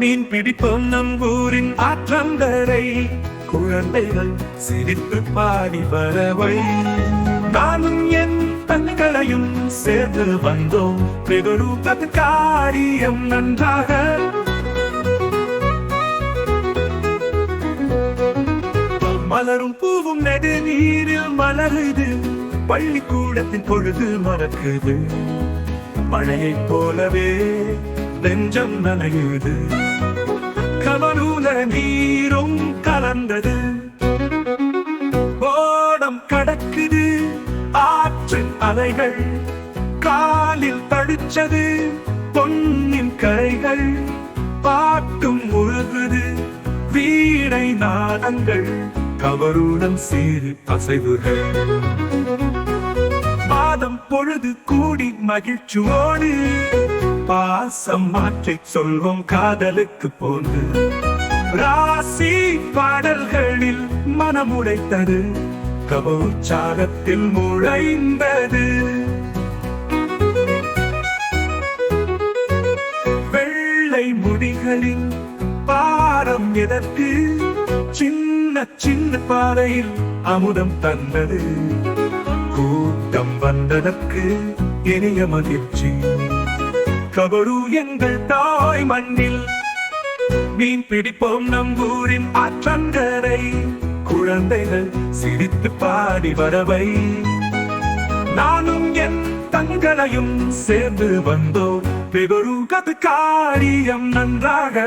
மீன் பிடிப்போம் நம் ஊரின் ஆற்றங்கரை, குழந்தைகள் சிரித்து பாடி வரவை. நானும் என் தங்களையும் சேர்ந்து வந்தோம், வெகுரூபத்து காரியம் நன்றாக. மலரும் பூவும் நெடு நீரில் மலருது, பள்ளிக்கூடத்தின் பொழுது மறக்குது. மழையைப் போலவே நெஞ்சம் நனையுது, கமலூல நீரும் கலந்தது. ஓடம் கடக்குது ஆற்றின் அலைகள், காலில் தடிச்சது பொன்னின் கரைகள். பாட்டும் முழுகுது வீணை நாதங்கள், கவருடன் சீறு அசைவுகள். மாதம் பொழுது கூடி மகிழ்ச்சியோடு, பாசம் மாற்றிச் சொல்வோம் காதலுக்கு போன்று. ராசி பாடல்களில் மனமுடைத்தது, கபோச்சாரத்தில் முளைந்தது. வெள்ளை முடிகளின் பாரம் எதற்கு, சின்ன சின்ன பாதையில் அமுதம் தந்தது. கூட்டம் வந்ததற்கு இனிய மகிழ்ச்சி, கபரு எங்கள் தாய் மண்ணில். மீன் பிடிப்போம் நம் ஊரின் ஆற்றங்கரை, குழந்தைகள் சிரித்து பாடி வரவை. நானும் என் தங்களையும் சேர்ந்து வந்தோம், வெகுரூபத்து காரியம் நன்றாக.